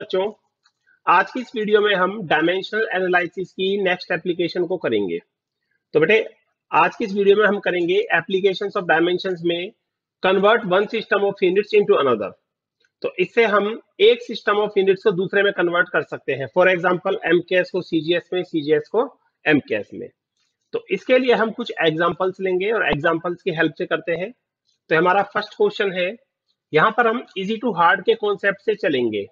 बच्चों, आज की इस वीडियो में हम डायमेंशनल एनालिसिस की नेक्स्ट एप्लीकेशन को करेंगे। तो बेटे, आज की इस वीडियो में हम करेंगे एप्लीकेशंस ऑफ डायमेंशंस में convert one system of units into another. तो इससे हम एक सिस्टम ऑफ यूनिट्स को दूसरे में कन्वर्ट कर सकते हैं। फॉर एग्जांपल, एमकेएस को सीजीएस में, सीजीएस को एमकेएस में। तो इसके लिए हम कुछ एग्जांपल्स लेंगे और एग्जांपल्स की हेल्प से करते हैं। तो हमारा फर्स्ट क्वेश्चन है, यहाँ पर हम इजी टू हार्ड के कॉन्सेप्ट से चलेंगे।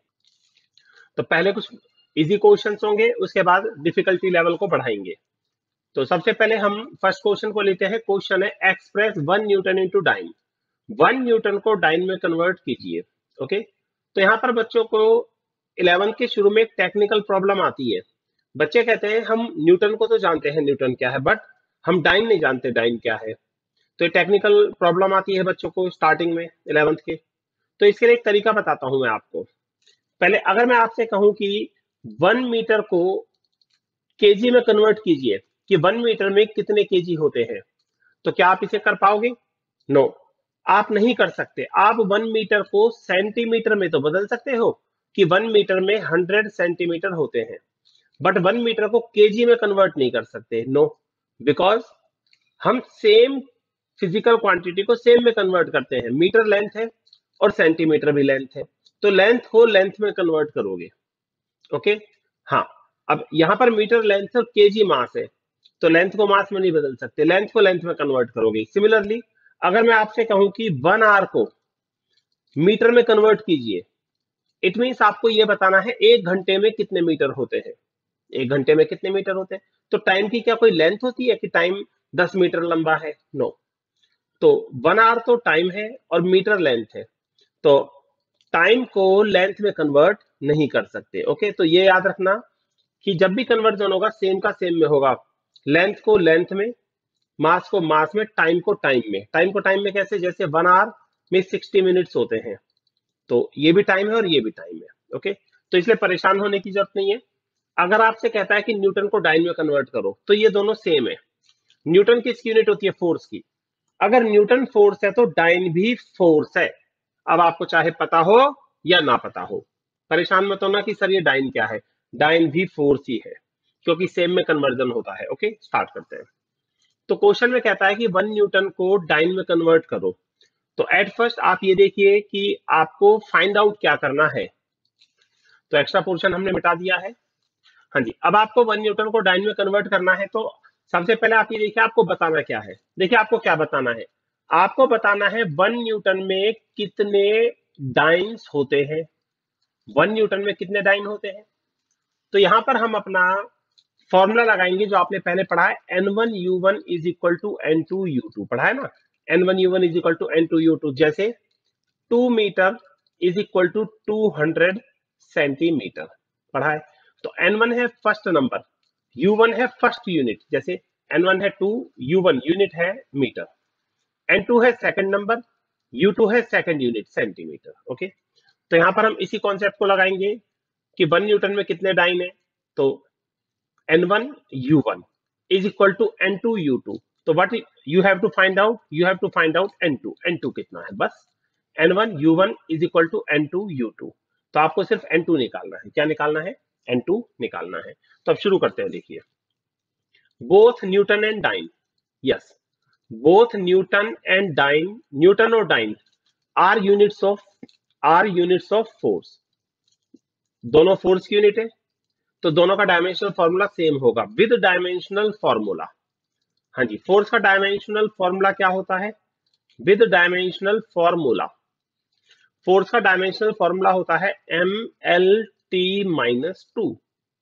तो पहले कुछ इजी क्वेश्चंस होंगे, उसके बाद डिफिकल्टी लेवल को बढ़ाएंगे। तो सबसे पहले हम फर्स्ट क्वेश्चन को लेते हैं। क्वेश्चन है, express 1 newton into dyne. 1 newton को डाइन में कन्वर्ट कीजिए। ओके, तो यहाँ पर बच्चों को 11 के शुरू में एक टेक्निकल प्रॉब्लम आती है। बच्चे कहते हैं हम न्यूटन को तो जानते हैं न्यूटन क्या है, बट हम डाइन नहीं जानते डाइन क्या है। तो ये टेक्निकल प्रॉब्लम आती है बच्चों को स्टार्टिंग में 11th के। तो इसके लिए एक तरीका बताता हूं मैं आपको। पहले अगर मैं आपसे कहूं कि 1 मीटर को केजी में कन्वर्ट कीजिए, कि 1 मीटर में कितने केजी होते हैं, तो क्या आप इसे कर पाओगे? नो, आप नहीं कर सकते। आप 1 मीटर को सेंटीमीटर में तो बदल सकते हो कि 1 मीटर में 100 सेंटीमीटर होते हैं, बट 1 मीटर को केजी में कन्वर्ट नहीं कर सकते। नो, बिकॉज हम सेम फिजिकल क्वांटिटी को सेम में कन्वर्ट करते हैं। मीटर लेंथ है और सेंटीमीटर भी लेंथ है, तो लेंथ को लेंथ में कन्वर्ट करोगे। ओके, हाँ। अब यहां पर मीटर लेंथ और केजी मास है, तो लेंथ को मास में नहीं बदल सकते, लेंथ को लेंथ में कन्वर्ट करोगे। सिमिलरली, अगर मैं आपसे कहूं कि 1 आवर को मीटर में कन्वर्ट कीजिए, इट मीन्स आपको यह बताना है 1 घंटे में कितने मीटर होते हैं। 1 घंटे में कितने मीटर होते हैं? तो टाइम की क्या कोई लेंथ होती है कि टाइम 10 मीटर लंबा है? नो। तो 1 आवर तो टाइम है और मीटर लेंथ है, तो टाइम को लेंथ में कन्वर्ट नहीं कर सकते। ओके, तो ये याद रखना कि जब भी कन्वर्जन होगा सेम का सेम में होगा। लेंथ को लेंथ में, मास को मास में, टाइम को टाइम में। टाइम को टाइम में कैसे? जैसे 1 आवर में 60 मिनट्स होते हैं, तो ये भी टाइम है और ये भी टाइम है। ओके, तो इसलिए परेशान होने की जरूरत नहीं है। अगर आपसे कहता है कि न्यूटन को डाइन में कन्वर्ट करो, तो ये दोनों सेम है। न्यूटन की इसकी यूनिट होती है फोर्स की। अगर न्यूटन फोर्स है तो डाइन भी फोर्स है। अब आपको चाहे पता हो या ना पता हो, परेशान मत होना कि सर ये डाइन क्या है। डाइन भी फोर्स ही है, क्योंकि सेम में कन्वर्जन होता है। ओके, स्टार्ट करते हैं। तो क्वेश्चन में कहता है कि 1 न्यूटन को डाइन में कन्वर्ट करो। तो एट फर्स्ट आप ये देखिए कि आपको फाइंड आउट क्या करना है। तो एक्स्ट्रा पोर्शन हमने मिटा दिया है। हाँ जी, अब आपको 1 न्यूटन को डाइन में कन्वर्ट करना है, तो सबसे पहले आप ये देखिए आपको बताना क्या है। देखिए आपको क्या बताना है। आपको बताना है 1 न्यूटन में कितने डाइन्स होते हैं। 1 न्यूटन में कितने डाइन होते हैं? तो यहां पर हम अपना फॉर्मूला लगाएंगे जो आपने पहले पढ़ा है, N1U1 is equal to N2U2। पढ़ा है ना? N1U1 is equal to N2U2। जैसे 2 metre is equal to 200 centimetre. पढ़ा है? तो N1 है फर्स्ट नंबर, U1 है फर्स्ट यूनिट। जैसे N1 है 2, U1 यूनिट है मीटर, N2 है सेकंड नंबर, U2 है सेकंड यूनिट सेंटीमीटर। ओके, तो यहां पर हम इसी कॉन्सेप्ट को लगाएंगे कि 1 न्यूटन में कितने डाइन है। तो N1U1 is equal to N2U2। तो what you have to find out? You have to find out N2। N2 कितना है? बस N1U1 is equal to N2U2। तो आपको सिर्फ N2 निकालना है। क्या निकालना है? N2 निकालना है। तो अब शुरू करते हैं। देखिए, both Newton and dyne, yes, both Newton and dyne, Newton और dyne are units of force. दोनों फोर्स की यूनिट है, तो दोनों का डायमेंशनल फॉर्मूला सेम होगा विद डायमेंशनल फॉर्मूला। हाँ जी, फोर्स का डायमेंशनल फॉर्मूला क्या होता है? विद डायमेंशनल फॉर्मूला, फोर्स का डायमेंशनल फॉर्मूला होता है MLT-2।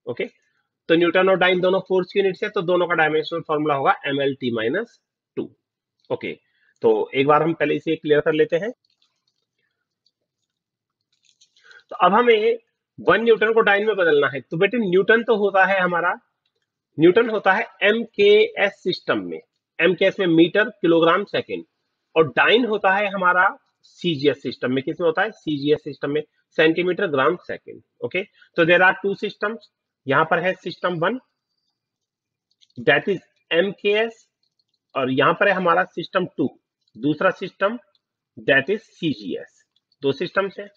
ओके, तो न्यूटन और डाइन दोनों फोर्स की यूनिट्स है, तो दोनों का डायमेंशनल फॉर्मूला होगा MLT-2। ओके, तो एक बार हम पहले इसे क्लियर कर लेते हैं। तो अब हमें 1 न्यूटन को डाइन में बदलना है। तो बेटे, न्यूटन तो होता है हमारा, न्यूटन होता है एमकेएस सिस्टम में। एमकेएस में मीटर, किलोग्राम, सेकंड। और डाइन होता है हमारा सीजीएस सिस्टम में। किसमें होता है? सीजीएस सिस्टम में, सेंटीमीटर, ग्राम, सेकंड। ओके, तो देयर आर टू सिस्टम्स। यहां पर है सिस्टम 1, दैट इज एमकेएस, और यहां पर है हमारा सिस्टम 2, दूसरा सिस्टम, दैट इज सीजीएस। दो सिस्टम्स है,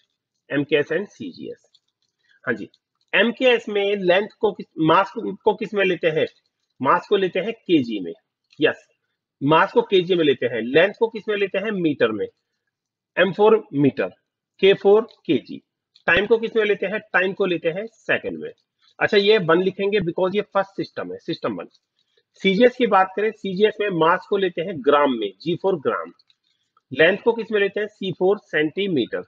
एमकेएस एंड सीजीएस। हाँ जी, MKS में लेंथ को मास को किस में लेते हैं? मास को लेते हैं केजी में। यस, मास को केजी में लेते हैं। लेंथ को किस में लेते हैं? मीटर में। M4 metre, K4 KG. Time को किस में लेते हैं? टाइम को लेते हैं सेकंड में। अच्छा, ये वन लिखेंगे बिकॉज ये फर्स्ट सिस्टम है, सिस्टम वन। सीजीएस की बात करें, सीजीएस में मास को लेते हैं ग्राम में, G4 ग्राम। लेंथ को किस में लेते हैं? C4 centimetre.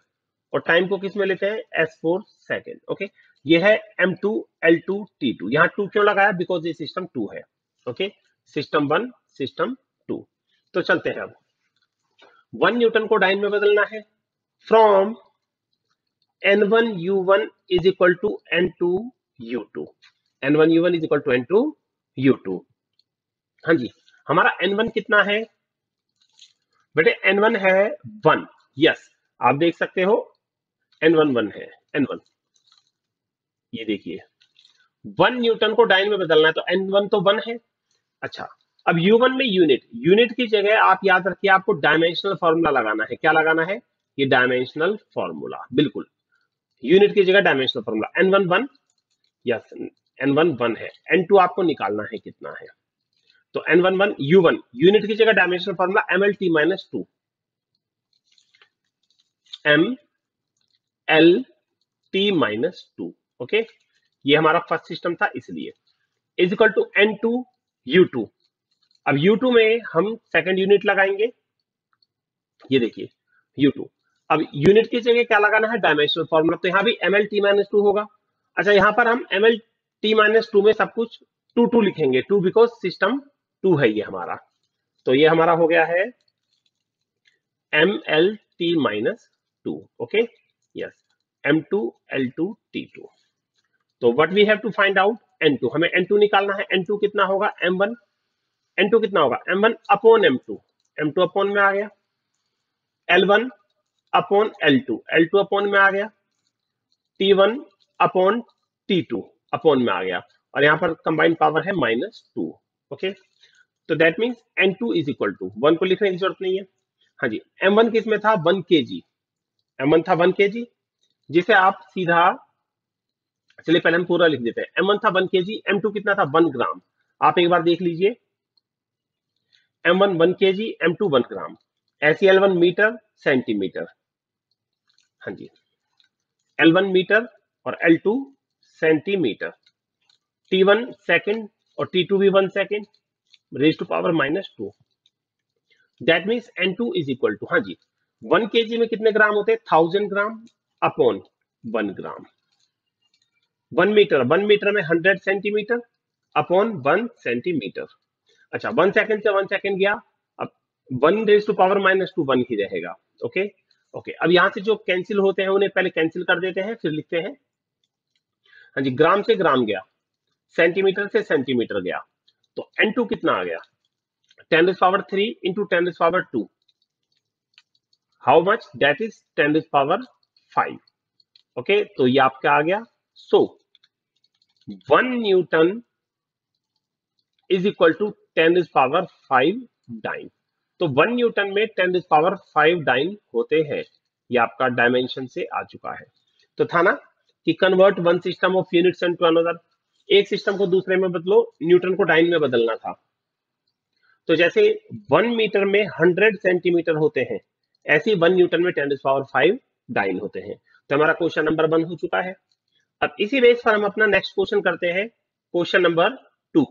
और टाइम को किस में लेते हैं? S4 second. ओके, ये है M2 L2 T2। यहाँ 2 क्यों लगाया? बिकॉज ये सिस्टम 2 है। Okay, system 1, system 2। तो चलते हैं अब 1 न्यूटन को डाइन में बदलना है। From N1 U1 is equal to N2 U2। N1 U1 is equal to N2 U2। हाँ जी, हमारा N1 कितना है बेटे? N1 है 1। यस, आप देख सकते हो N1 1 है। N1, ये देखिए 1 न्यूटन को डाइन में बदलना है तो N1 तो 1 है। अच्छा, अब U1 में यूनिट, यूनिट की जगह आप याद रखिए आपको डायमेंशनल फॉर्मूला लगाना है। क्या लगाना है? ये डायमेंशनल फॉर्मूला, बिल्कुल। यूनिट की जगह dimensional formula. N1 1, yes, N1 1 है। N2 आपको निकालना है कितना है। तो N1 1 U1, यूनिट की जगह dimensional formula MLT minus 2, MLT minus 2। Okay, ये हमारा फर्स्ट सिस्टम था इसलिए। Is equal to N2 U2। अब U2 में हम सेकंड यूनिट लगाएंगे। ये देखिए U2, अब यूनिट की जगह क्या लगाना है? Dimensional formula. तो यहाँ भी MLT माइनस 2 होगा। अच्छा, यहाँ पर हम MLT माइनस 2 में सब कुछ 2 2 लिखेंगे। 2 बिकॉज सिस्टम 2 है ये हमारा। तो ये हमारा हो गया है MLT minus 2। Okay, yes, M2 L2 T2। तो what we have to find out? N2, हमें N2 निकालना है। N2 कितना होगा? M1। N2 कितना होगा? M1 upon M2। M2 upon में आ गया। L1 upon L2, L2 upon में आ गया। T1 अपॉन T2 अपॉन में आ गया। और यहां पर कंबाइंड पावर है -2। ओके, तो that means N2 is equal to 1 को लिखने की जरूरत नहीं है। हाँ जी, M1 किस में था? 1 kg। M1 था 1 kg, जिसे आप सीधा, चलिए पहले हम पूरा लिख देते हैं। M1 था 1 kg, M2 कितना था? 1 ग्राम। आप एक बार देख लीजिए, M1 1 kg, M2 1 ग्राम। SEL1 metre centimetre. हाँ जी, L1 मीटर और L2 सेंटीमीटर। T1 सेकंड और T2 भी 1 second, raise to power -2। That means N2 is equal to, हाँ जी, 1 kg में कितने ग्राम होते हैं? 1000 ग्राम अपॉन 1 ग्राम। 1 मीटर में 100 सेंटीमीटर अपॉन 1 सेंटीमीटर। अच्छा, 1 सेकंड से 1 सेकंड गया। अब 1 रेज टू पावर -2 1 ही रहेगा। ओके, ओके, अब यहां से जो कैंसिल होते हैं उन्हें पहले कैंसिल कर देते हैं, फिर लिखते हैं। हाँ जी, ग्राम से ग्राम गया, सेंटीमीटर से सेंटीमीटर गया। तो N2 कितना आ गया? 10⁻³ into 10⁻²। How much? That is 10⁻5। Okay, तो ये आपका आ गया। So 1 newton is equal to 10⁻5 dyne. तो 1 न्यूटन में 10⁻5 डाइन होते हैं। ये आपका डायमेंशन से आ चुका है। तो था ना कि convert one system of units to another, एक सिस्टम को दूसरे में बदलो, न्यूटन को डाइन में बदलना था। तो जैसे 1 मीटर में 100 सेंटीमीटर होते हैं, ऐसे 1 न्यूटन में 10⁻5 डाइन होते हैं। तो हमारा क्वेश्चन नंबर 1 हो चुका है। अब इसी बेस पर हम अपना नेक्स्ट क्वेश्चन करते हैं, क्वेश्चन नंबर 2।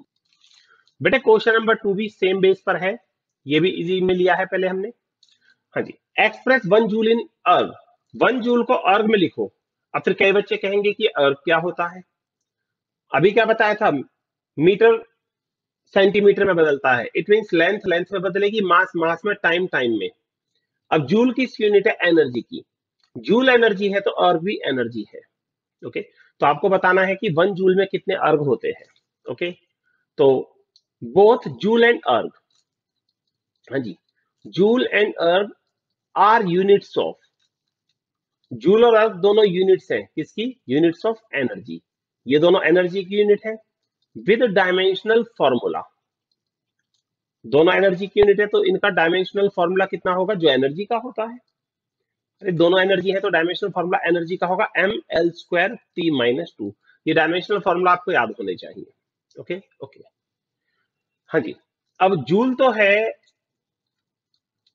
बेटे क्वेश्चन नंबर 2 भी सेम बेस पर है, ये भी इजी में लिया है पहले हमने। हाँ जी, एक्सप्रेस 1 जूल इन अर्ग। 1 जूल को अर्ग में लिखो। अब फिर कई बच्चे कहेंगे कि अर्ग क्या होता है? अभी क्या बताया था? मीटर सेंटीमीटर में बदलता है। इट मींस लेंथ लेंथ में बदलेगी, मास मास में, टाइम टाइम में। अब जूल किस यूनिट है? एनर्जी की। जूल एनर्जी है तो अर्ग भी एनर्जी है। ओके, तो आपको बताना है कि 1 जूल में कितने अर्ग होते हैं। ओके, तो बोथ जूल एंड अर्ग, हाँ जी, जूल एंड अर्ग आर यूनिट्स ऑफ, जूल और अर्ग दोनों यूनिट्स हैं किसकी? Units of energy. ये दोनों एनर्जी की यूनिट है विद डायमेंशनल फॉर्मूला। दोनों एनर्जी की यूनिट है तो इनका डायमेंशनल फॉर्मूला कितना होगा? जो एनर्जी का होता है। अरे दोनों एनर्जी है तो डायमेंशनल फॉर्मूला एनर्जी का होगा mL2T-2। ये डायमेंशनल फॉर्मूला आपको याद होने चाहिए। ओके ओके, हाँ जी। अब जूल तो है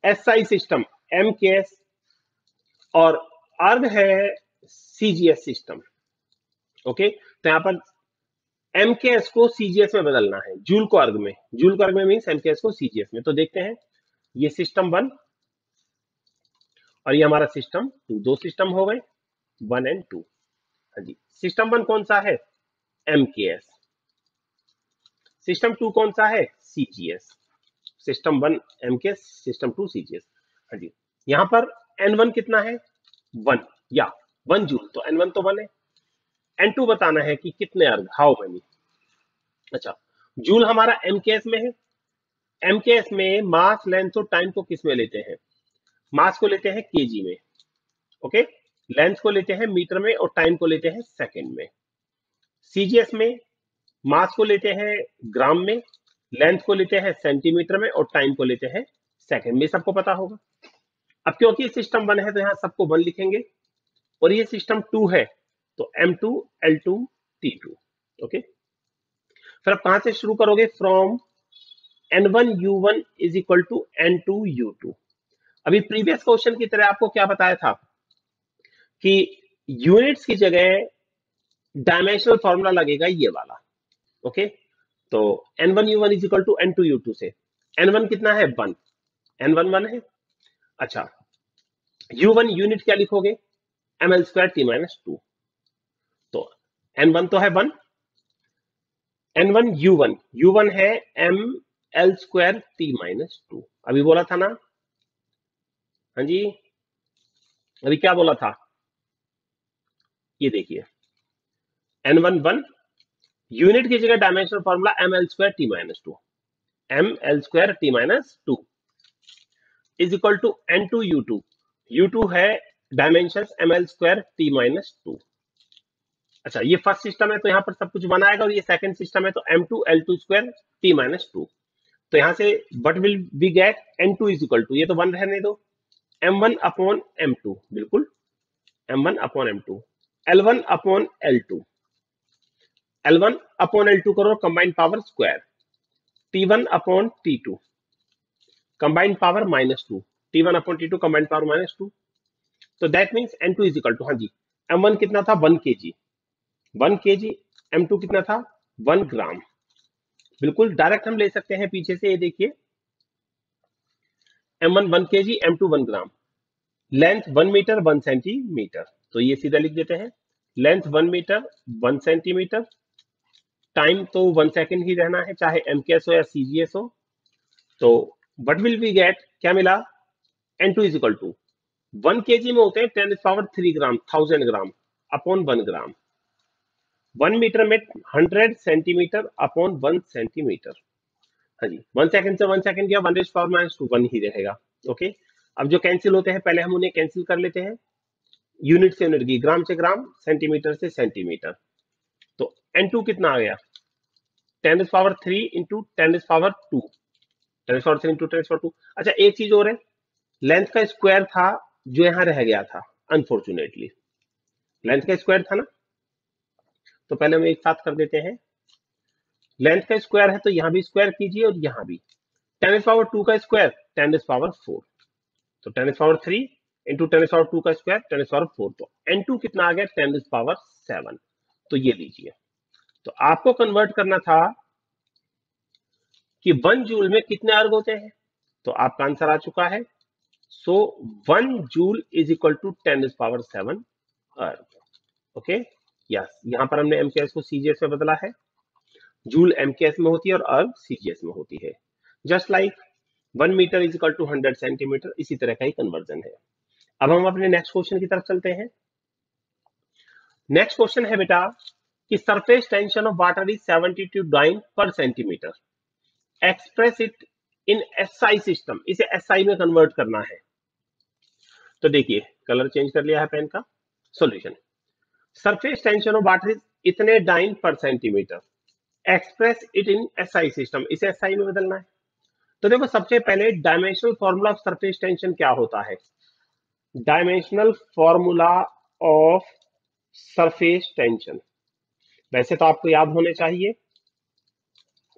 एसआई सिस्टम एमकेएस, और अर्ग है सीजीएस सिस्टम। ओके, तो यहां पर एमकेएस को सीजीएस में बदलना है, जूल को अर्ग में मीन्स एमकेएस को सीजीएस में। तो देखते हैं, ये सिस्टम 1 और ये हमारा सिस्टम 2, दो सिस्टम हो गए 1 एंड 2। हाँ जी, सिस्टम 1 कौन सा है? एमकेएस। सिस्टम 2 कौन सा है? CGS. System 1 MKS, system 2 CGS. हाँ जी, यहां पर N1 कितना है? 1 या 1 जूल, तो N1 तो 1 है। N2 बताना है कि कितने अर्ग, हाउ मेनी। अच्छा, जूल हमारा एमकेएस में है। एमकेएस में मास, लेंथ और टाइम को किस में लेते हैं? मास को लेते हैं केजी में, ओके, लेंथ को लेते हैं मीटर में और टाइम को लेते हैं सेकंड में। सीजीएस में मास को लेते हैं ग्राम में, लेंथ को लेते हैं सेंटीमीटर में और टाइम को लेते हैं सेकंड में। सबको पता होगा। अब क्योंकि सिस्टम 1 है तो यहां सबको 1 लिखेंगे, और ये सिस्टम 2 है तो M2 L2 T2। ओके, फिर आप कहां से शुरू करोगे? From N1 U1 is equal to N2 U2। अभी प्रीवियस क्वेश्चन की तरह आपको क्या बताया था कि यूनिट्स की जगह डायमेंशनल फॉर्मूला लगेगा ये वाला। ओके, तो N1 U1 is equal to N2 U2 से N1 कितना है? 1, N1 1 है। अच्छा, U1 यूनिट क्या लिखोगे? mL2T-2। तो N1 तो है 1, N1 U1 है mL2T-2। अभी बोला था ना? हाँ जी, अभी क्या बोला था? ये देखिए, N1 1, यूनिट की जगह dimensional formula mL2T-2, mL2T-2 is equal to N2 U2। U2 है डायमेंशन mL2T-2। अच्छा, ये फर्स्ट सिस्टम है तो यहां पर सब कुछ बनाएगा, और ये सेकंड सिस्टम है तो M2 L2 2 तो यहां से what will we get? N2 is equal to, ये तो 1 रहने दो, M1 अपॉन M2, बिल्कुल M1 upon M2, L1 upon L2, L1 upon L2 करो combined power square, T1 upon T2 combined power -2, T1 upon T2 combined power -2। तो that means N2 is equal to, हाँ जी, M1 कितना था? 1 kg, 1 kg। M2 कितना था? 1 ग्राम। बिल्कुल direct हम ले सकते हैं पीछे से, ये देखिए, M1 1 kg, M2 1 ग्राम। लेंथ 1 मीटर 1 सेंटीमीटर, तो ये सीधा लिख देते हैं, लेंथ 1 मीटर 1 सेंटीमीटर, टाइम तो 1 सेकेंड ही रहना है चाहे एमकेएस हो या सीजीएस हो। तो व्हाट विल वी गेट? क्या मिला? N2 is equal to 1 kg में होते हैं 10³ ग्राम, 1000 ग्राम अपॉन 1 ग्राम। 1 मीटर में 100 सेंटीमीटर अपॉन 1 सेंटीमीटर। हाँ जी, 1 सेकंड से 1 सेकंड गया, 1⁻⁻2 1 ही रहेगा। ओके, अब जो कैंसिल होते हैं पहले हम उन्हें कैंसिल कर लेते हैं, यूनिट से यूनिट की, ग्राम से ग्राम, सेंटीमीटर से सेंटीमीटर। तो N2 कितना आ गया? 10³ इंटू 10⁻2, 10⁻3 इंटू 10⁻2। अच्छा, एक चीज और है, लेंथ का स्क्वायर था जो यहां रह गया था, अनफॉर्चुनेटली लेंथ का स्क्वायर था ना, तो पहले हम एक साथ कर देते हैं। लेंथ का स्क्वायर है तो यहां भी स्क्वायर कीजिए और यहां भी। 10⁻2 का स्क्वायर 10⁻4, तो 10⁻3 इंटू 10⁻2 का स्क्वायर 10⁻4। तो N2 कितना आ गया? 10⁻7। तो ये लीजिए, तो आपको कन्वर्ट करना था कि 1 जूल में कितने अर्ग होते हैं, तो आपका आंसर आ चुका है। सो 1 जूल इज इक्वल टू 10⁻7 अर्ग। ओके, यस, यहां पर हमने एमकेएस को सीजीएस में बदला है। जूल एमकेएस में होती है और अर्ग सीजीएस में होती है। Just like 1 metre is equal to 100 centimetre, इसी तरह का ही कन्वर्जन है। अब हम अपने नेक्स्ट क्वेश्चन की तरफ चलते हैं। नेक्स्ट क्वेश्चन है बेटा कि surface tension of water is 72 dyne per centimetre, express it in SI system. इसे एसआई में कन्वर्ट करना है। तो देखिए, कलर चेंज कर लिया है पेन का। Solution, surface tension of water is इतने dine per centimetre, express it in SI system, इसे एसआई में बदलना है। तो देखो, सबसे पहले dimensional formula of surface tension क्या होता है? Dimensional formula of surface tension. वैसे तो आपको याद होने चाहिए,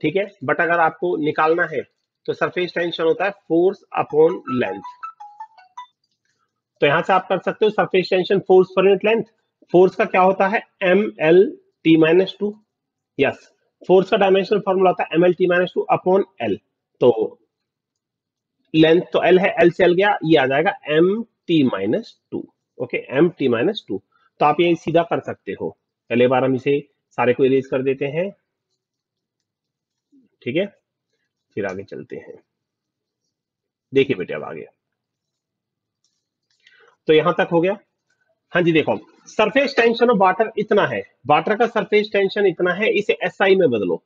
ठीक है, बट अगर आपको निकालना है तो सरफेस टेंशन होता है फोर्स अपॉन लेंथ। तो यहां से आप कर सकते हो surface tension force per unit length. Force का क्या होता है, M L T minus two. Yes, force का डायमेंशनल फॉर्मूला होता है M L T minus two upon L. तो लेंथ तो एल है, एल से एल गया, ये आ जाएगा M T minus two. Okay, M T minus two. तो आप ये सीधा कर सकते हो। पहले बार हम इसे सारे को इरेज कर देते हैं, ठीक है, फिर आगे चलते हैं। देखिए बेटे अब आगे, तो यहां तक हो गया। हाँ जी, देखो, सरफेस टेंशन ऑफ वाटर इतना है, वाटर का सरफेस टेंशन इतना है, इसे एसआई में बदलो।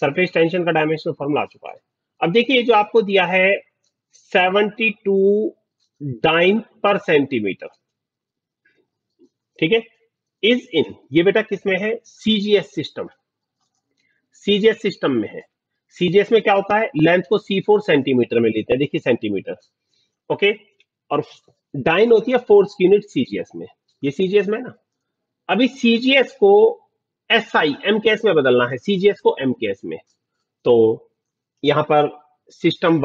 सरफेस टेंशन का डायमेंशनल फॉर्मूला आ चुका है। अब देखिए जो आपको दिया है 72 डाइन पर सेंटीमीटर, ठीक है, इज इन, ये बेटा किसमें है, सीजीएस सिस्टम। सीजीएस सिस्टम में है। सीजीएस में क्या होता है, लेंथ को C4 सेंटीमीटर में लेते हैं, देखिए सेंटीमीटर, ओके, और डाइन होती है फोर्स की यूनिट सीजीएस में, ये सीजीएस में है ना। अभी सीजीएस को एसआई एमकेएस में बदलना है, सीजीएस को एमकेएस में। तो यहां पर सिस्टम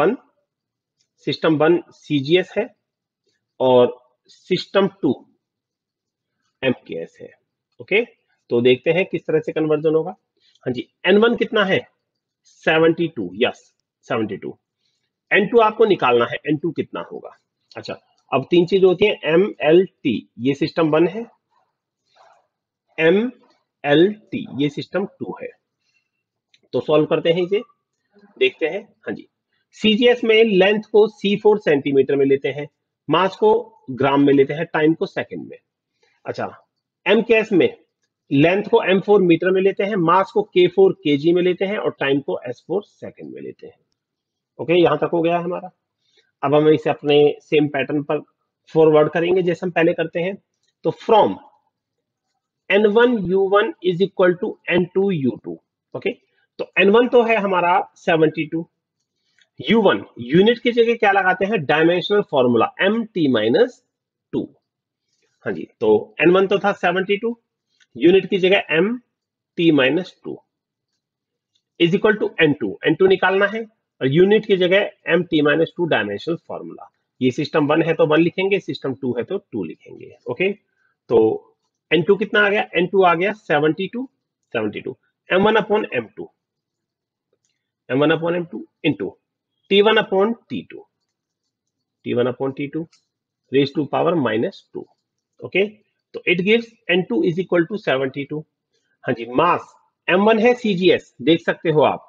वन सीजीएस है और सिस्टम टू एमकेएस है। ओके, तो देखते हैं किस तरह से कन्वर्जन होगा। हाँ जी, N1 कितना है, 72, यस 72। N2 आपको निकालना है, N2 कितना होगा। अच्छा, अब तीन चीज होती है, एम एल टी ये सिस्टम वन है, एम एल टी ये सिस्टम टू है। तो सॉल्व करते हैं इसे, देखते हैं। हाँ जी, सीजीएस में लेंथ को C4 सेंटीमीटर में लेते हैं, मास को ग्राम में लेते हैं, टाइम को सेकंड में। अच्छा, एमकेएस में लेंथ को M4 मीटर में लेते हैं, मास को K4 केजी में लेते हैं और टाइम को S4 सेकंड में लेते हैं। ओके, यहां तक हो गया है हमारा। अब हम इसे अपने सेम पैटर्न पर फॉरवर्ड करेंगे जैसे हम पहले करते हैं। तो from N1 U1 is equal to N2 U2। Okay, तो N1 तो है हमारा 72, U1 यूनिट की जगह क्या लगाते हैं, dimensional formula M T minus two. हाँ जी, तो N1 तो था 72, यूनिट की जगह M T minus two is equal to N two निकालना है, और यूनिट की जगह M T minus two dimensional formula. ये सिस्टम वन है तो वन लिखेंगे, सिस्टम टू है तो टू लिखेंगे। ओके, तो N2 कितना आ गया, N2 आ गया 72, 72 M1 upon M2, M1 upon M2 into T1 upon T2, T1 upon T2 raise to power minus two. Okay, तो it gives N2 is equal to 72। हाँ जी, मास M1 है सीजीएस, देख सकते हो आप,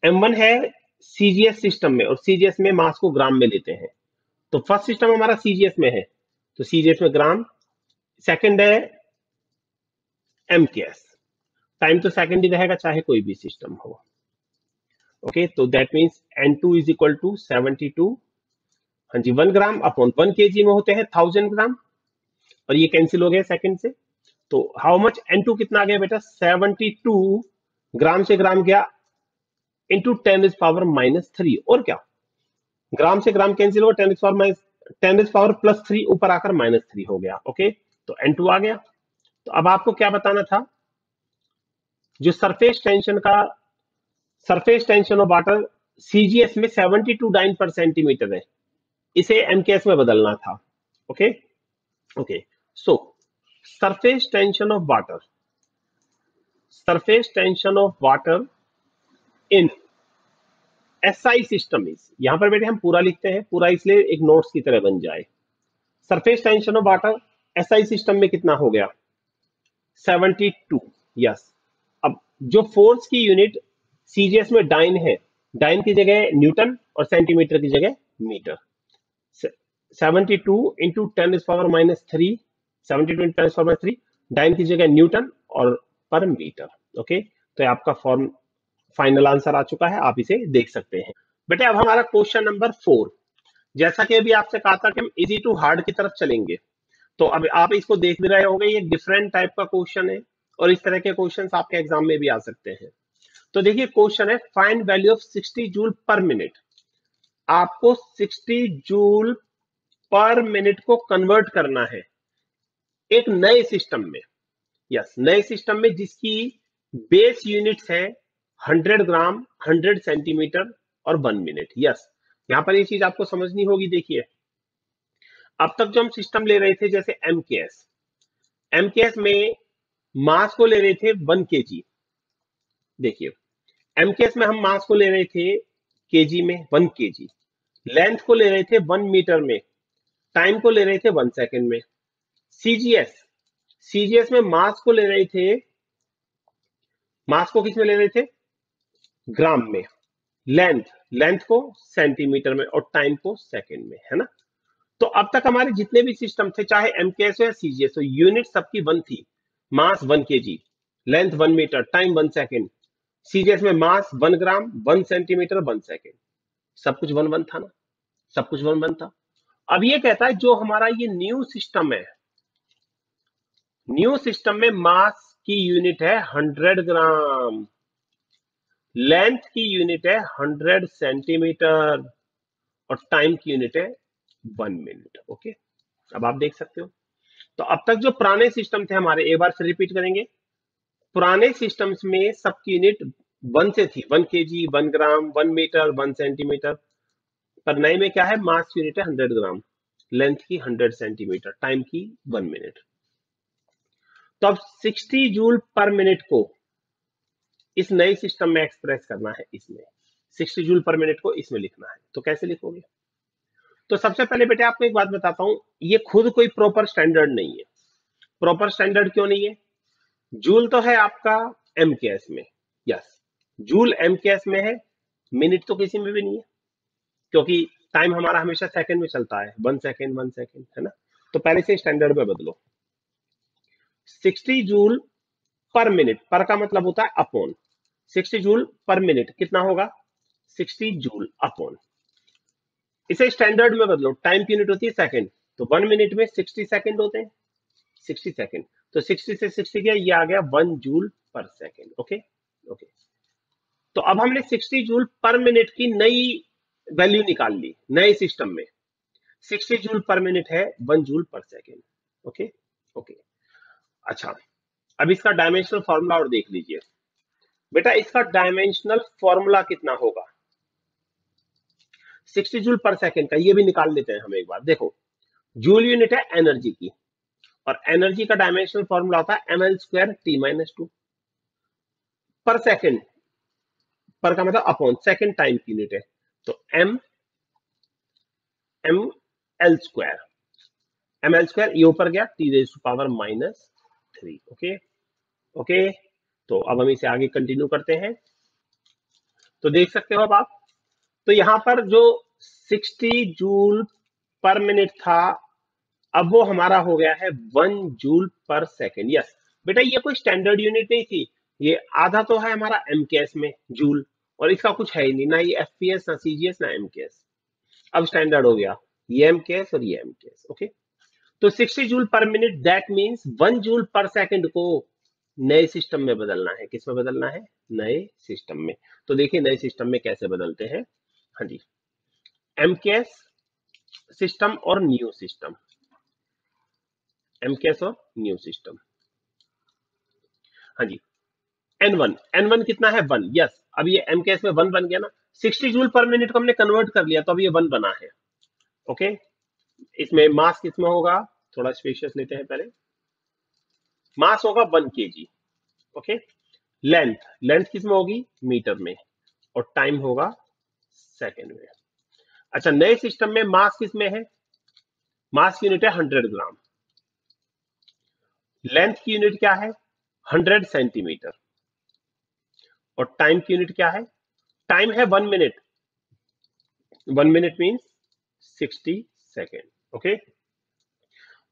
M1 है सीजीएस सिस्टम में, और सीजीएस में मास को ग्राम में लेते हैं। तो फर्स्ट सिस्टम हमारा सीजीएस में है, तो सीजीएस में ग्राम, सेकंड है एमकेएस, टाइम तो सेकंड ही रहेगा चाहे कोई भी सिस्टम हो। ओके, तो that means N2 is equal to 72। हाँ जी, 1 ग्राम अपॉन 1 केजी में होते हैं 1000 ग्राम, और ये कैंसिल हो गया सेकंड से। तो हाउ मच, N2 कितना आ गया बेटा, 72 ग्राम से ग्राम गया इंटू 10⁻³ और क्या, ग्राम से ग्राम कैंसिल हो, 10⁻³ ऊपर आकर -3 हो गया। ओके, तो N2 आ गया। तो अब आपको क्या बताना था, जो surface tension of water CGS में 72 डाइन पर सेंटीमीटर है, इसे एमकेएस में बदलना था। Okay, okay, so surface tension of water, surface tension of water in SI system is, यहां पर बेटे हम पूरा लिखते हैं, पूरा इसलिए एक नोट्स की तरह बन जाए। Surface tension of water SI system में कितना हो गया, 72, यस। अब जो फोर्स की यूनिट सीजीएस में डाइन है, डाइन की जगह न्यूटन और सेंटीमीटर की जगह मीटर। 72 इंटू 10⁻³ 72 इंटू 10⁻³ डाइन की जगह न्यूटन और पर मीटर। ओके, तो ये आपका फॉर्म फाइनल आंसर आ चुका है, आप इसे देख सकते हैं। बेटे अब हमारा क्वेश्चन नंबर 4, जैसा कि अभी आपसे कहा था कि हम इजी टू हार्ड की तरफ चलेंगे, तो अब आप इसको देख भी रहे होंगे, ये डिफरेंट टाइप का क्वेश्चन है, और इस तरह के क्वेश्चंस आपके एग्जाम में भी आ सकते हैं। तो देखिए क्वेश्चन है, फाइंड वैल्यू ऑफ 60 जूल पर मिनट। आपको 60 जूल पर मिनट को कन्वर्ट करना है एक नए सिस्टम में। यस, नए सिस्टम में जिसकी बेस यूनिट्स है 100 ग्राम, 100 सेंटीमीटर और 1 मिनट। यस, यहां पर ये चीज आपको समझनी होगी। देखिए, अब तक जो हम सिस्टम ले रहे थे जैसे एमकेएस, एमकेएस में मास को ले रहे थे 1 kg। देखिए, एमकेएस में हम मास को ले रहे थे केजी में, 1 kg। लेंथ को ले रहे थे 1 मीटर में, टाइम को ले रहे थे 1 सेकेंड में। सीजीएस, सीजीएस में मास को ले रहे थे, मास को किस में ले रहे थे, ग्राम में। लेंथ, लेंथ को सेंटीमीटर में और टाइम को सेकेंड में, है ना। तो अब तक हमारे जितने भी सिस्टम थे, चाहे एमकेएस हो या सीजीएस हो, यूनिट सबकी 1 थी। Mass 1 kg, length 1 metre, time 1 second. CGS में मास 1 ग्राम, 1 सेंटीमीटर, 1 सेकेंड। सब कुछ 1 1 था ना, सब कुछ 1 1 था। अब ये कहता है जो हमारा ये न्यू सिस्टम है, न्यू सिस्टम में मास की यूनिट है 100 ग्राम, लेंथ की यूनिट है 100 सेंटीमीटर और टाइम की यूनिट है 1 मिनट। ओके, अब आप देख सकते हो। तो अब तक जो पुराने सिस्टम थे हमारे, एक बार फिर रिपीट करेंगे। पुराने सिस्टम्स में सबकी यूनिट 1 से थी, 1 kg, 1 ग्राम, 1 मीटर, 1 सेंटीमीटर। पर नए में क्या है, मास की यूनिट है 100 ग्राम, लेंथ की 100 सेंटीमीटर, टाइम की 1 मिनट। तो अब 60 जूल पर मिनट को इस नए सिस्टम में एक्सप्रेस करना है, इसमें 60 जूल पर मिनट को इसमें लिखना है। तो कैसे लिखोगे? तो सबसे पहले बेटे आपको एक बात बताता हूं, ये खुद कोई प्रॉपर स्टैंडर्ड नहीं है। प्रॉपर स्टैंडर्ड क्यों नहीं है? जूल तो है आपका एमकेएस में, यस, जूल एमकेएस में है, मिनट तो किसी में भी नहीं है, क्योंकि टाइम हमारा हमेशा सेकंड में चलता है, 1 सेकेंड, 1 सेकेंड, है ना। तो पहले से स्टैंडर्ड में बदलो। 60 जूल पर मिनट, पर का मतलब होता है अपॉन, 60 जूल पर मिनट कितना होगा, 60 जूल अपॉन, इसे स्टैंडर्ड में बदलो। टाइम की यूनिट होती है सेकंड, तो 1 मिनट में 60 सेकंड होते हैं, 60 सेकंड। तो 60 से 60 गया, ये आ गया 1 जूल पर सेकंड। Okay, okay. तो अब हमने 60 जूल पर मिनट की नई वैल्यू निकाल ली नए सिस्टम में। 60 जूल पर मिनट है 1 जूल पर सेकंड। Okay, okay. अच्छा, अब इसका डायमेंशनल फॉर्मूला और देख लीजिए बेटा। इसका डायमेंशनल फॉर्मूला कितना होगा 60 जूल पर सेकंड का, ये भी निकाल लेते हैं हम एक बार। देखो, जूल यूनिट है एनर्जी की, और एनर्जी का डायमेंशनल फॉर्मूला होता है ml²T-2 पर सेकंड। पर का मतलब अपॉन, सेकंड टाइम की यूनिट है, तो ml², ये ऊपर गया, T⁻⁻3। Okay, okay. तो अब हम इसे आगे कंटिन्यू करते हैं। तो देख सकते हो अब आप, तो यहां पर जो 60 जूल पर मिनट था, अब वो हमारा हो गया है 1 जूल पर सेकेंड। यस बेटा, ये कोई स्टैंडर्ड यूनिट नहीं थी, ये आधा तो है हमारा एमकेएस में जूल, और इसका कुछ है ही नहीं, ना ये एफपीएस, ना सीजीएस, ना एमकेएस। अब स्टैंडर्ड हो गया, ये एमकेएस और ये एमकेएस। ओके, तो 60 जूल पर मिनट, दैट मींस 1 जूल पर सेकंड को नए सिस्टम में बदलना है। किस में बदलना है? नए सिस्टम में। तो देखिए नए सिस्टम में कैसे बदलते हैं। हाँ जी, एमकेएस सिस्टम और न्यू सिस्टम, एमकेएस और न्यू सिस्टम। हाँ जी, N1, N1 कितना है? 1। यस, अब ये एमकेएस में 1 बन गया ना। 60 जूल पर मिनट को हमने कन्वर्ट कर लिया, तो अब ये 1 बना है। ओके, इसमें मास किसमें होगा, थोड़ा स्पेशियस लेते हैं पहले। मास होगा 1 kg। ओके, लेंथ, लेंथ किसमें होगी? मीटर में, और टाइम होगा सेकेंड में। अच्छा, नए सिस्टम में मास किसमें है? मास की यूनिट है 100 ग्राम, लेंथ की यूनिट क्या है? 100 सेंटीमीटर, और टाइम की यूनिट क्या है? टाइम है 1 minute, 1 minute means 60 second. Okay,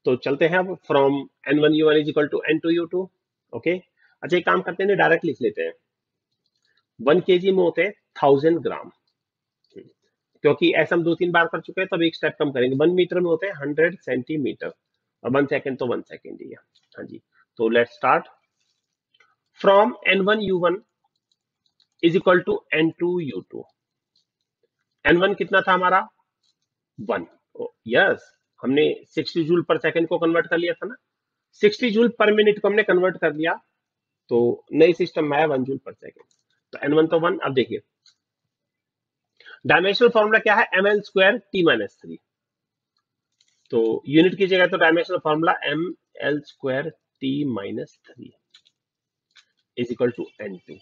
तो चलते हैं अब, from N1U1 is equal to N2U2। Okay, अच्छा एक काम करते हैं, डायरेक्ट लिख लेते हैं। 1 kg में होते हैं 1000 ग्राम, क्योंकि ऐसा हम 2 3 बार कर चुके हैं, तो अब एक स्टेप कम करेंगे। 1 मीटर में होते हैं 100 सेंटीमीटर, और 1 सेकेंड तो 1 सेकेंड ही है। हाँ जी, तो let's start. From N1U1 is equal to N2U2। N1 कितना था हमारा? 1। यस, हमने 60 जूल पर सेकंड को कन्वर्ट कर लिया था ना, 60 जूल पर मिनट को हमने कन्वर्ट कर लिया, तो नई सिस्टम में आया 1 जूल पर सेकंड। तो N1 तो 1। अब देखिए डायमेंशनल फॉर्मूला क्या है, ml स्क्वायर t माइनस 3। तो यूनिट की जगह तो dimensional formula ml square t minus 3 is equal to N2।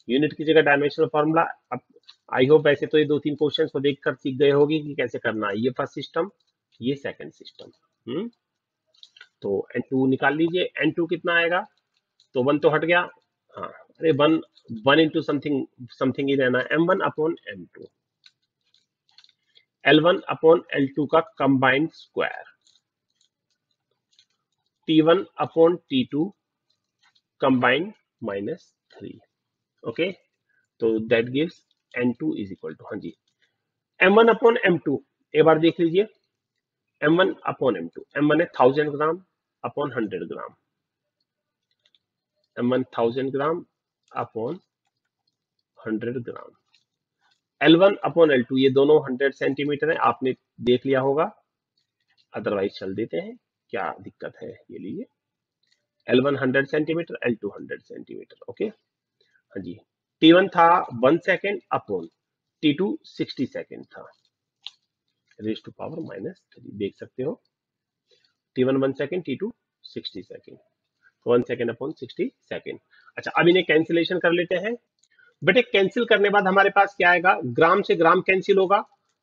Unit की जगह डायमेंशनल फॉर्मूला। अब आई होप वैसे तो ये 2-3 क्वेश्चंस को देखकर सीख गए होगी कि कैसे करना है। ये फर्स्ट सिस्टम, ये सेकंड सिस्टम। तो N2 निकाल लीजिए। N2 कितना आएगा, तो 1 तो हट गया। हाँ, अरे 1 1 इंटू समथिंग समथिंग ही रहना है, M1 upon M2, L1 upon L2 का combined square, T1 upon T2 combined minus 3। Okay, तो that gives N2 is equal to, हाँ जी, M1 अपॉन M2 एक बार देख लीजिए। M1 अपॉन M2, M1 है 1000 ग्राम अपॉन 100 ग्राम, M1 1000 ग्राम अपॉन 100 ग्राम। L1 अपॉन L2 ये दोनों 100 सेंटीमीटर है, आपने देख लिया होगा, अदरवाइज चल देते हैं, क्या दिक्कत है। ये लीजिए L1 100 centimetre, L2 100 centimetre. Okay, हाँ जी। T1 था 1 सेकेंड अपॉन T2 60 सेकेंड था, रेज टू पावर माइनस 3, देख सकते हो। T1 1 second, T2 60 second, 1 second upon 60 second. अच्छा, अब इन्हें कैंसिलेशन कर लेते हैं। बेटे कैंसिल करने बाद हमारे पास क्या आएगा, ग्राम से ग्राम कैंसिल होगा,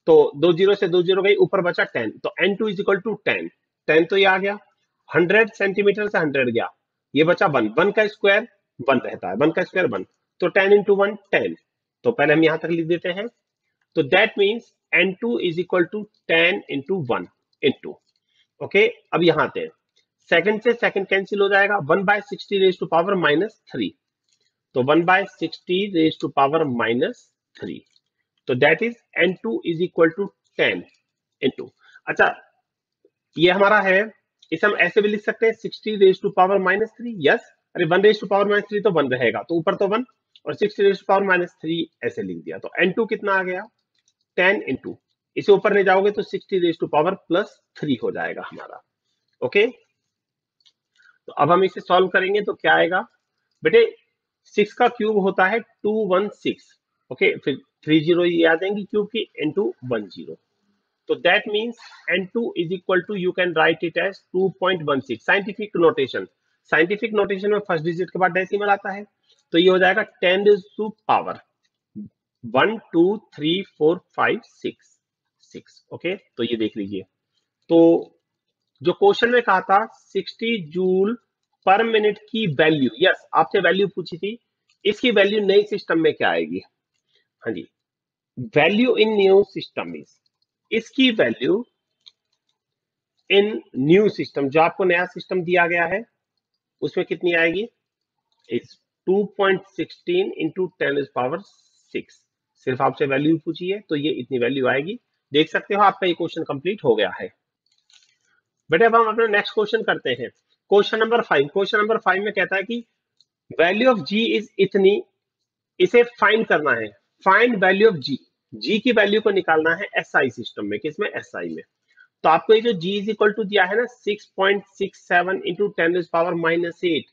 तो 2 जीरो से 2 जीरो गई, ऊपर बचा 10, तो N2 इज इक्वल टू 10। 10 तो ये आ गया, 100 सेंटीमीटर से 100 गया, ये बचा 1, 1 का स्क्वायर 1 रहता है, 1 का स्क्वायर 1, तो 10 इंटू 1 10। तो पहले हम यहां तक लिख देते हैं, तो that means N2 is equal to 10 into 1 into. Okay, अब यहां आते हैं, सेकंड से सेकंड कैंसिल हो जाएगा, 1/60 रेज टू पावर माइनस 3, तो 1/60 रेज टू पावर माइनस 3, तो that is N2 is equal to 10 into. अच्छा, ये हमारा है, इसे हम ऐसे भी लिख सकते हैं 60 raise to power minus 3, yes. अरे 1 रेज टू पावर माइनस 3 तो 1 रहेगा, तो ऊपर तो 1, और 60 रेज टू पावर माइनस 3 ऐसे लिख दिया, तो N2 कितना आ गया 10 इंटू, इसे ऊपर ले जाओगे तो 60 रेज टू पावर प्लस 3 हो जाएगा हमारा। ओके, तो अब हम इसे सॉल्व करेंगे तो क्या आएगा बेटे, 6 का क्यूब होता है 216। ओके, फिर 3 जीरो ये आ जाएंगी क्यूब की, इंटू 1 जीरो, तो that means N2 is equal to, you can write it as 2.16। Scientific notation, scientific notation में फर्स्ट डिजिट के बाद डेसिमल आता है, तो ये हो जाएगा 10 टू पावर 1 2 3 4 5 6 6। ओके, तो ये देख लीजिए, तो जो क्वेश्चन में कहा था 60 जूल पर मिनट की वैल्यू, यस आपसे वैल्यू पूछी थी, इसकी वैल्यू नई सिस्टम में क्या आएगी, हाँ जी, value in new system is, इसकी वैल्यू इन न्यू सिस्टम, जो आपको नया सिस्टम दिया गया है उसमें कितनी आएगी, इज 2.16 इंटू 10 पावर 6। सिर्फ आपसे वैल्यू पूछी है तो ये इतनी वैल्यू आएगी। देख सकते हो आपका ये क्वेश्चन कंप्लीट हो गया है। बेटे अब हम अपना नेक्स्ट क्वेश्चन करते हैं, क्वेश्चन नंबर 5। क्वेश्चन नंबर 5 में कहता है कि वैल्यू ऑफ जी इज इतनी, इसे फाइंड करना है, फाइंड वैल्यू ऑफ जी, जी की वैल्यू को निकालना है एसआई सिस्टम में, किसमें, एसआई में। तो आपको ये जो जी इज इक्वल टू दिया है ना 6.67 into 10 power minus 8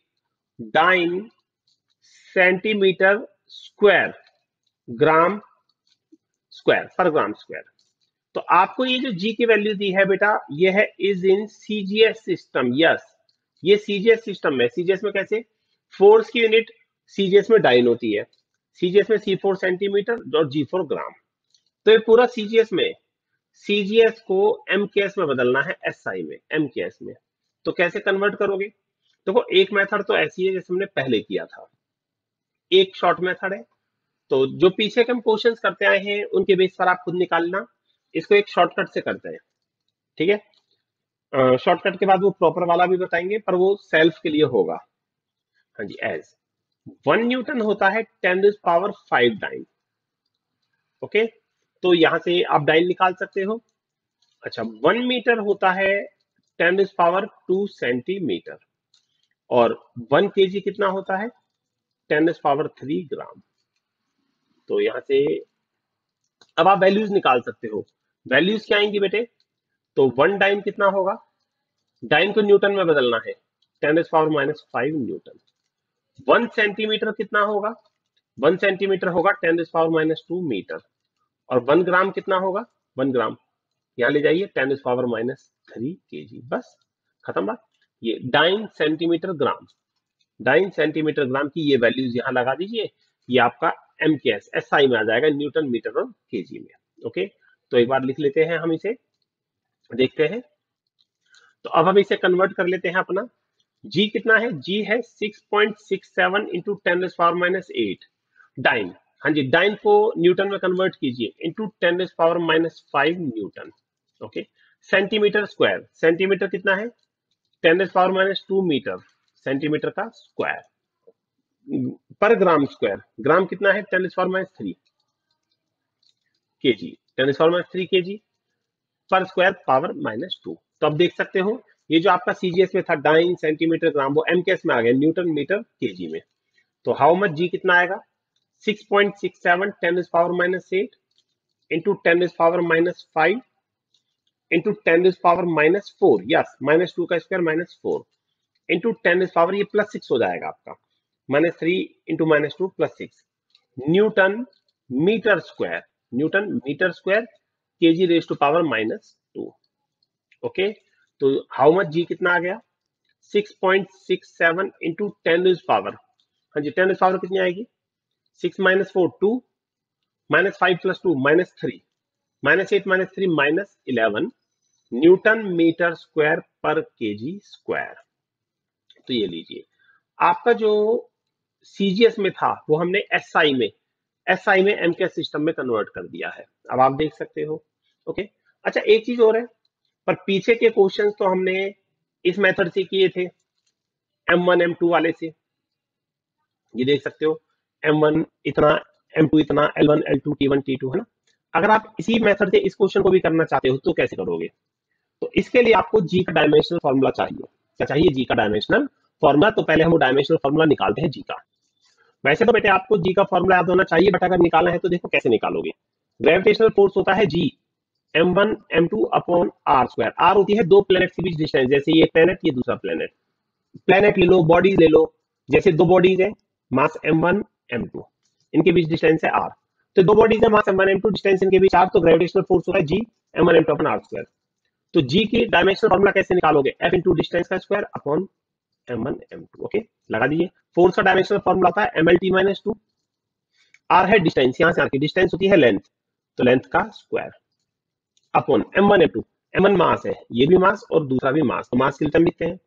9 centimetre square gram square per gram square. तो आपको ये जो जी की वैल्यू दी है बेटा, ये है is in CGS system, yes ये सीजीएस सिस्टम में। सीजीएस में कैसे, फोर्स की यूनिट सीजीएस में डाइन होती है, सीजीएस में C4 सेंटीमीटर और G4 ग्राम। तो ये पूरा सीजीएस में, सीजीएस को एमकेएस में बदलना है, एसआई में, एमकेएस में। तो कैसे कन्वर्ट करोगे, देखो एक मेथड तो ऐसी है जैसे हमने पहले किया था, एक शॉर्ट मेथड है, तो जो पीछे के हम क्वेश्चंस करते आए हैं उनके बेस पर आप खुद निकालना। इसको एक शॉर्टकट से करते हैं, ठीक है। शॉर्टकट के बाद वो प्रॉपर वाला भी बताएंगे, पर वो सेल्फ के लिए होगा। हाँ जी, एज 1 न्यूटन होता है 10 पावर 5 डाइन। ओके, तो यहां से आप डाइन निकाल सकते हो। अच्छा, 1 मीटर होता है 10 पावर 2 सेंटीमीटर, और 1 केजी कितना होता है 10 पावर 3 ग्राम। तो यहां से अब आप वैल्यूज निकाल सकते हो। वैल्यूज क्या आएंगी बेटे, तो 1 डाइन कितना होगा, डाइन को न्यूटन में बदलना है, 10⁻⁵ न्यूटन। 1 सेंटीमीटर कितना होगा, 1 सेंटीमीटर होगा 10⁻² मीटर। और 1 ग्राम कितना होगा, 1 ग्राम यहां ले जाइए 10⁻³ kg। बस खत्म बात। ये dyne centimetre gram, dyne centimetre gram की ये वैल्यूज यहां लगा दीजिए, ये आपका MKS SI में आ जाएगा, न्यूटन मीटर और केजी में। ओके, तो एक बार लिख लेते हैं हम इसे, देखते हैं। तो अब हम इसे कन्वर्ट कर लेते हैं अपना। G कितना है, G है 6.67 इंटू 10⁻⁸ डाइन। हाँ जी, डाइन को न्यूटन में कन्वर्ट कीजिए, into 10⁻⁵ newton. Okay, centimetre square, centimetre कितना है 10⁻² मीटर, सेंटीमीटर का स्क्वायर। पर ग्राम स्क्वायर, ग्राम कितना है 10⁻³ kg, 10⁻³ kg पर स्क्वायर पावर -2। तो अब देख सकते हो ये जो आपका सीजीएस में था डाइन सेंटीमीटर ग्राम, वो एमकेएस में आ गया, न्यूटन मीटर केजी में। तो हाउ मच जी कितना आएगा, 6.67 10⁻⁸ इंटू 10⁻⁻5 इंटू 10⁻⁻4, यस -2 का स्क्वायर -4 इंटू 10⁻, ये +6 हो जाएगा आपका, -3 into -2 +6 newton metre square, newton metre square KG raise to power -2। Okay, तो हाउ मच जी कितना आ गया, 6.67 इंटू 10 पावर, हाँ जी 10 पावर कितनी आएगी, 6 - 4 2 -5 + 2 -3 -8 -3 -11 न्यूटन मीटर स्क्वायर पर केजी स्क्वायर। तो ये लीजिए आपका जो सीजीएस में था वो हमने एसआई में एमकेएस सिस्टम में कन्वर्ट कर दिया है, अब आप देख सकते हो। ओके, अच्छा एक चीज और है, पर पीछे के क्वेश्चंस तो हमने इस मेथड से किए थे, M1 M2 वाले से, ये देख सकते हो M1 इतना, M2 इतना, L1 L2 T1 T2 है ना। अगर आप इसी मेथड से इस क्वेश्चन को भी करना चाहते हो तो कैसे करोगे, तो इसके लिए आपको जी का डायमेंशनल फॉर्मूला चाहिए। क्या चाहिए, जी का डायमेंशनल फॉर्मूला। तो पहले हम वो डायमेंशनल फॉर्मूला निकालते हैं जी का। वैसे तो बेटे आपको जी का फॉर्मूला याद होना चाहिए, बट अगर निकालना है तो देखो कैसे निकालोगे। ग्रेविटेशनल फोर्स होता है जी M1 M2 upon R square. R होती है दो प्लेनेट के बीच डिस्टेंस, जैसे ये प्लेनेट ये दूसरा प्लेनेट, प्लेनेट ले लो, बॉडीज ले लो, जैसे दो बॉडीज है मास M1 M2, इनके बीच डिस्टेंस है R। तो दो बॉडीज है मास M1 M2, डिस्टेंस इनके बीच R, तो ग्रेविटेशनल फोर्स होता है जी M1 M2 upon R square. तो जी की डायमेंशनल फॉर्मूला कैसे निकालोगे, F इंटू डिस्टेंस का square upon M1 M2। Okay, लगा दीजिए। फोर्स का डायमेंशनल फॉर्मूला होता है MLT-2, R है डिस्टेंस, यहां से आर की डिस्टेंस होती है लेंथ, तो लेंथ का square upon M1 M2, M1 मास है, ये भी मास और दूसरा भी मास, तो मास के लिए हम लिखते हैं।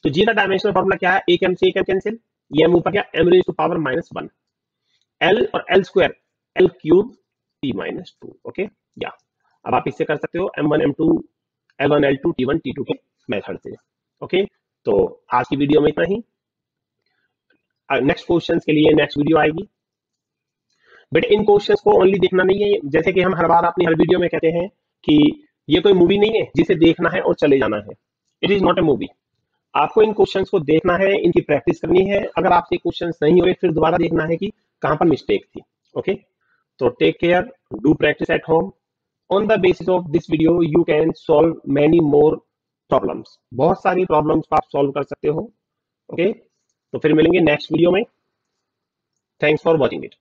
तो जी का डायमेंशनल फॉर्मूला क्या है, एक m से एक m कैंसिल, ये m ऊपर क्या m raise to power -1, l और l square l cube t-2। Okay, या अब आप इससे कर सकते हो M1 M2 L1 L2 T1 T2 के मेथड से। ओके, तो आज की वीडियो में इतना ही, नेक्स्ट क्वेश्चंस के लिए नेक्स्ट वीडियो आएगी। बट इन क्वेश्चंस को ओनली देखना नहीं है, जैसे कि हम हर बार अपनी हर वीडियो में कहते हैं कि ये कोई मूवी नहीं है जिसे देखना है और चले जाना है, it is not a movie. आपको इन क्वेश्चंस को देखना है, इनकी प्रैक्टिस करनी है, अगर आपसे क्वेश्चंस नहीं हो रहे फिर दोबारा देखना है कि कहां पर मिस्टेक थी। ओके, तो take care, do practice at home. On the basis of this video you can solve many more problems, बहुत सारी प्रॉब्लम्स आप सॉल्व कर सकते हो। ओके, तो फिर मिलेंगे नेक्स्ट वीडियो में। Thanks for watching it.